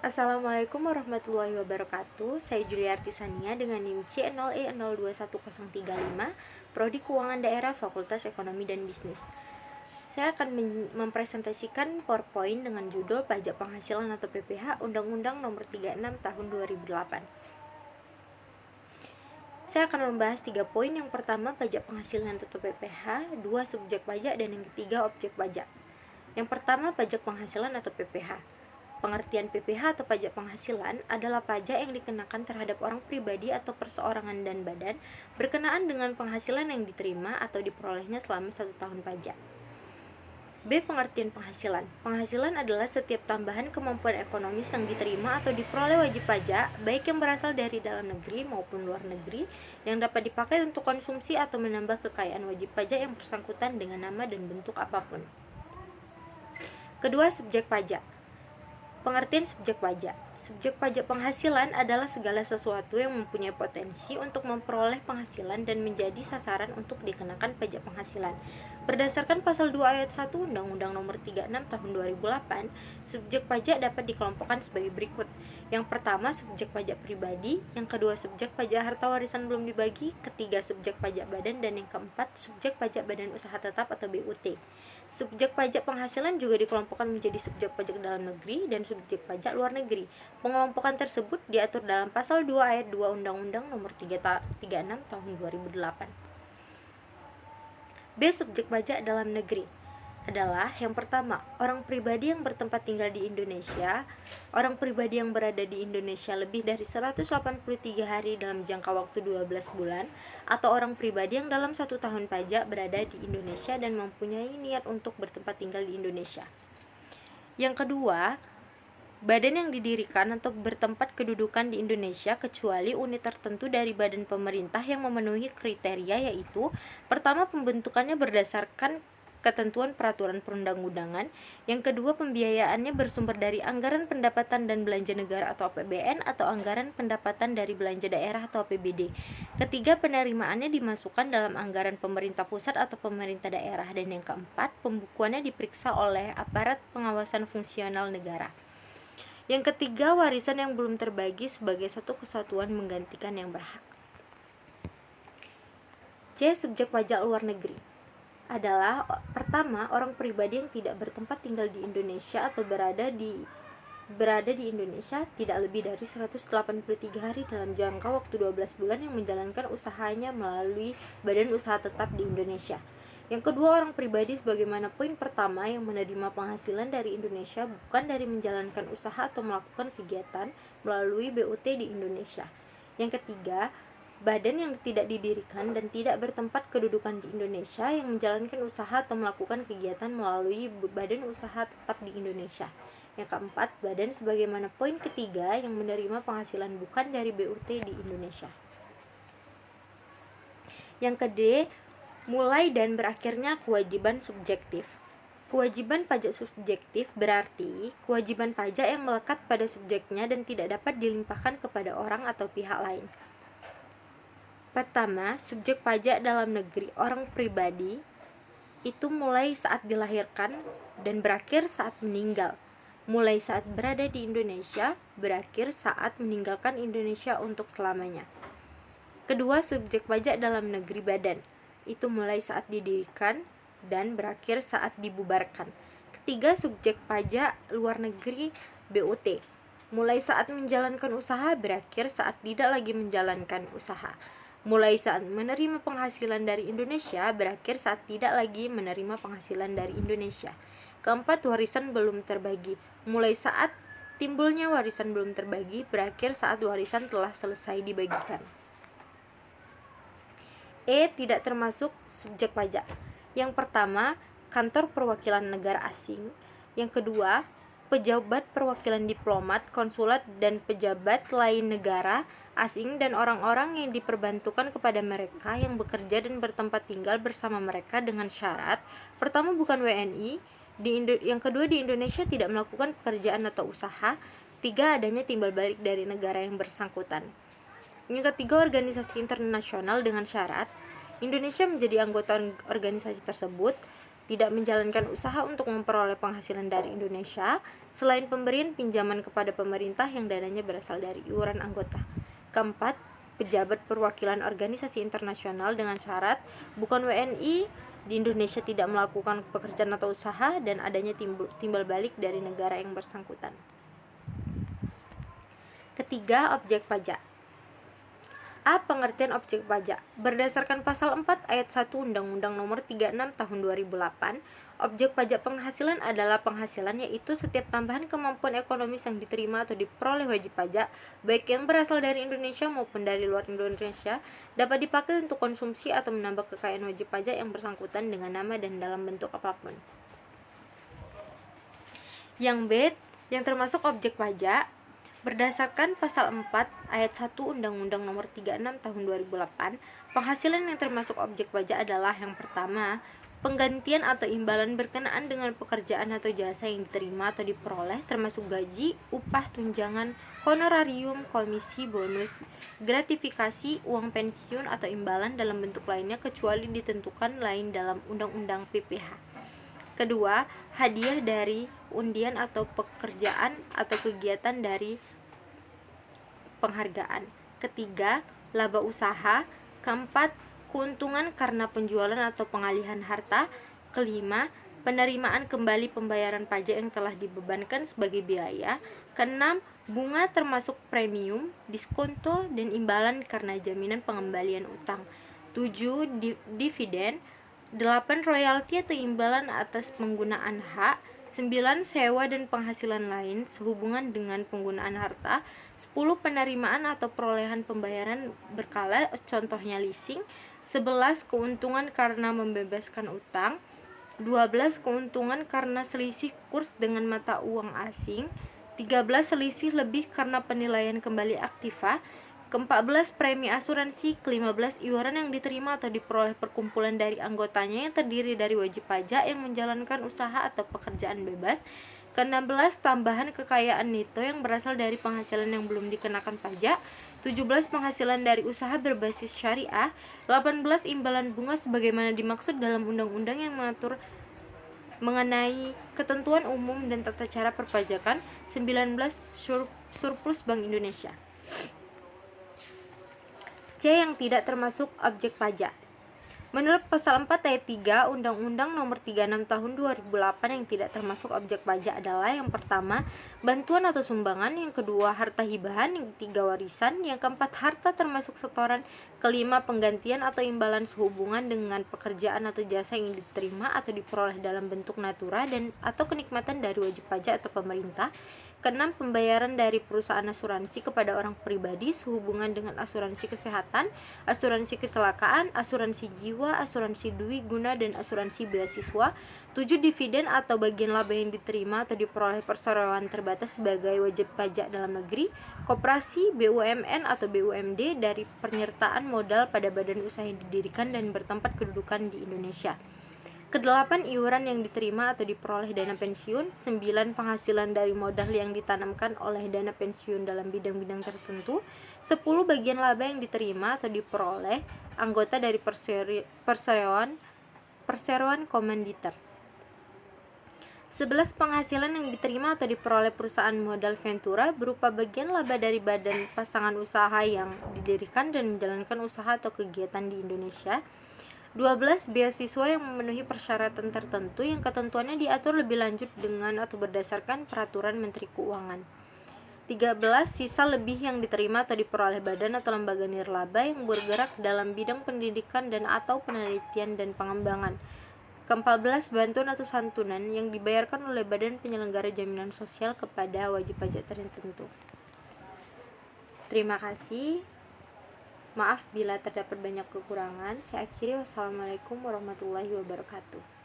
Assalamualaikum warahmatullahi wabarakatuh. Saya Juliarti Sania dengan NIM C0E021035, Prodi Keuangan Daerah Fakultas Ekonomi dan Bisnis. Saya akan mempresentasikan PowerPoint dengan judul Pajak Penghasilan atau PPH Undang-Undang Nomor 36 Tahun 2008. Saya akan membahas 3 poin. Yang pertama, pajak penghasilan atau PPH, 2 subjek pajak, dan yang ketiga, objek pajak. Yang pertama, pajak penghasilan atau PPH. Pengertian PPH atau pajak penghasilan adalah pajak yang dikenakan terhadap orang pribadi atau perseorangan dan badan berkenaan dengan penghasilan yang diterima atau diperolehnya selama 1 tahun pajak. B. Pengertian penghasilan. Penghasilan adalah setiap tambahan kemampuan ekonomis yang diterima atau diperoleh wajib pajak, baik yang berasal dari dalam negeri maupun luar negeri, yang dapat dipakai untuk konsumsi atau menambah kekayaan wajib pajak yang bersangkutan dengan nama dan bentuk apapun. Kedua, subjek pajak. Pengertian subjek pajak. Subjek pajak penghasilan adalah segala sesuatu yang mempunyai potensi untuk memperoleh penghasilan dan menjadi sasaran untuk dikenakan pajak penghasilan. Berdasarkan pasal 2 ayat 1 Undang-Undang Nomor 36 Tahun 2008, subjek pajak dapat dikelompokkan sebagai berikut. Yang pertama, subjek pajak pribadi, yang kedua, subjek pajak harta warisan belum dibagi, ketiga, subjek pajak badan, dan yang keempat, subjek pajak badan usaha tetap atau BUT. Subjek pajak penghasilan juga dikelompokkan menjadi subjek pajak dalam negeri dan subjek pajak luar negeri. Pengelompokan tersebut diatur dalam pasal 2 ayat 2 Undang-Undang Nomor 36 Tahun 2008. B. Subjek pajak dalam negeri adalah yang pertama, orang pribadi yang bertempat tinggal di Indonesia, orang pribadi yang berada di Indonesia lebih dari 183 hari dalam jangka waktu 12 bulan, atau orang pribadi yang dalam 1 tahun pajak berada di Indonesia dan mempunyai niat untuk bertempat tinggal di Indonesia. Yang kedua, badan yang didirikan atau bertempat kedudukan di Indonesia kecuali unit tertentu dari badan pemerintah yang memenuhi kriteria, yaitu pertama, pembentukannya berdasarkan ketentuan peraturan perundang-undangan, yang kedua, pembiayaannya bersumber dari anggaran pendapatan dan belanja negara atau APBN atau anggaran pendapatan dari belanja daerah atau APBD, ketiga, penerimaannya dimasukkan dalam anggaran pemerintah pusat atau pemerintah daerah, dan yang keempat, pembukuannya diperiksa oleh aparat pengawasan fungsional negara. Yang ketiga, warisan yang belum terbagi sebagai satu kesatuan menggantikan yang berhak. C. Subjek pajak luar negeri adalah pertama, orang pribadi yang tidak bertempat tinggal di Indonesia atau berada di Indonesia tidak lebih dari 183 hari dalam jangka waktu 12 bulan yang menjalankan usahanya melalui badan usaha tetap di Indonesia. Yang kedua, orang pribadi sebagaimana poin pertama yang menerima penghasilan dari Indonesia bukan dari menjalankan usaha atau melakukan kegiatan melalui BUT di Indonesia. Yang ketiga, badan yang tidak didirikan dan tidak bertempat kedudukan di Indonesia yang menjalankan usaha atau melakukan kegiatan melalui badan usaha tetap di Indonesia. Yang keempat, badan sebagaimana poin ketiga yang menerima penghasilan bukan dari BUT di Indonesia. Yang kedua, mulai dan berakhirnya kewajiban subjektif. Kewajiban pajak subjektif berarti kewajiban pajak yang melekat pada subjeknya dan tidak dapat dilimpahkan kepada orang atau pihak lain. Pertama, subjek pajak dalam negeri orang pribadi itu mulai saat dilahirkan dan berakhir saat meninggal. Mulai saat berada di Indonesia, berakhir saat meninggalkan Indonesia untuk selamanya. Kedua, subjek pajak dalam negeri badan itu mulai saat didirikan dan berakhir saat dibubarkan. Ketiga, subjek pajak luar negeri BUT mulai saat menjalankan usaha, berakhir saat tidak lagi menjalankan usaha. Mulai saat menerima penghasilan dari Indonesia, berakhir saat tidak lagi menerima penghasilan dari Indonesia. Keempat, warisan belum terbagi. Mulai saat timbulnya warisan belum terbagi, berakhir saat warisan telah selesai dibagikan. E. Tidak termasuk subjek pajak. Yang pertama, kantor perwakilan negara asing. Yang kedua, pejabat perwakilan diplomat, konsulat, dan pejabat lain negara asing dan orang-orang yang diperbantukan kepada mereka yang bekerja dan bertempat tinggal bersama mereka dengan syarat pertama, bukan WNI, yang kedua, di Indonesia tidak melakukan pekerjaan atau usaha, tiga, adanya timbal balik dari negara yang bersangkutan. Yang ketiga, organisasi internasional dengan syarat Indonesia menjadi anggota organisasi tersebut. tidak menjalankan usaha untuk memperoleh penghasilan dari Indonesia selain pemberian pinjaman kepada pemerintah yang dananya berasal dari iuran anggota. Keempat, pejabat perwakilan organisasi internasional dengan syarat bukan WNI di Indonesia tidak melakukan pekerjaan atau usaha dan adanya timbal balik dari negara yang bersangkutan. Ketiga, objek pajak. A. Pengertian objek pajak. Berdasarkan pasal 4 ayat 1 Undang-Undang Nomor 36 Tahun 2008, objek pajak penghasilan adalah penghasilan yaitu setiap tambahan kemampuan ekonomis yang diterima atau diperoleh wajib pajak, baik yang berasal dari Indonesia maupun dari luar Indonesia, dapat dipakai untuk konsumsi atau menambah kekayaan wajib pajak yang bersangkutan dengan nama dan dalam bentuk apapun. Yang B. Yang termasuk objek pajak. Berdasarkan pasal 4 ayat 1 Undang-Undang Nomor 36 Tahun 2008, penghasilan yang termasuk objek pajak adalah yang pertama, penggantian atau imbalan berkenaan dengan pekerjaan atau jasa yang diterima atau diperoleh termasuk gaji, upah, tunjangan, honorarium, komisi, bonus, gratifikasi, uang pensiun atau imbalan dalam bentuk lainnya kecuali ditentukan lain dalam Undang-Undang PPh. Kedua, hadiah dari undian atau pekerjaan atau kegiatan dari penghargaan. Ketiga, laba usaha. Keempat, keuntungan karena penjualan atau pengalihan harta. Kelima, penerimaan kembali pembayaran pajak yang telah dibebankan sebagai biaya. Keenam, bunga termasuk premium, diskonto, dan imbalan karena jaminan pengembalian utang. 7. Dividen. 8. Royalti atau imbalan atas penggunaan hak. 9. Sewa dan penghasilan lain sehubungan dengan penggunaan harta. 10. Penerimaan atau perolehan pembayaran berkala, contohnya leasing. 11. Keuntungan karena membebaskan utang. 12. Keuntungan karena selisih kurs dengan mata uang asing. 13. Selisih lebih karena penilaian kembali aktiva. Ke-14 premi asuransi. Ke-15 iuran yang diterima atau diperoleh perkumpulan dari anggotanya yang terdiri dari wajib pajak yang menjalankan usaha atau pekerjaan bebas. Ke-16 tambahan kekayaan neto yang berasal dari penghasilan yang belum dikenakan pajak. 17 penghasilan dari usaha berbasis syariah. 18 imbalan bunga sebagaimana dimaksud dalam undang-undang yang mengatur mengenai ketentuan umum dan tata cara perpajakan. 19 surplus Bank Indonesia. C. Yang tidak termasuk objek pajak. Menurut pasal 4 ayat 3 Undang-Undang Nomor 36 Tahun 2008, yang tidak termasuk objek pajak adalah yang pertama, bantuan atau sumbangan. Yang kedua, harta hibahan. Yang ketiga, warisan. Yang keempat, harta termasuk setoran. Kelima, penggantian atau imbalan sehubungan dengan pekerjaan atau jasa yang diterima atau diperoleh dalam bentuk natura dan atau kenikmatan dari wajib pajak atau pemerintah. Keenam, pembayaran dari perusahaan asuransi kepada orang pribadi sehubungan dengan asuransi kesehatan, asuransi kecelakaan, asuransi jiwa, asuransi dui guna, dan asuransi beasiswa. 7. Dividen atau bagian laba yang diterima atau diperoleh perseroan terbatas sebagai wajib pajak dalam negeri, koperasi, BUMN atau BUMD dari penyertaan modal pada badan usaha yang didirikan dan bertempat kedudukan di Indonesia. Ke-8 iuran yang diterima atau diperoleh dana pensiun. 9 penghasilan dari modal yang ditanamkan oleh dana pensiun dalam bidang-bidang tertentu. 10 bagian laba yang diterima atau diperoleh anggota dari perseroan komanditer. 11 penghasilan yang diterima atau diperoleh perusahaan modal ventura berupa bagian laba dari badan pasangan usaha yang didirikan dan menjalankan usaha atau kegiatan di Indonesia. 12 beasiswa yang memenuhi persyaratan tertentu yang ketentuannya diatur lebih lanjut dengan atau berdasarkan peraturan Menteri Keuangan. 13 sisa lebih yang diterima atau diperoleh badan atau lembaga nirlaba yang bergerak dalam bidang pendidikan dan atau penelitian dan pengembangan. Ke-14 bantuan atau santunan yang dibayarkan oleh badan penyelenggara jaminan sosial kepada wajib pajak tertentu. Terima kasih. Maaf bila terdapat banyak kekurangan. Saya akhiri. Wassalamualaikum warahmatullahi wabarakatuh.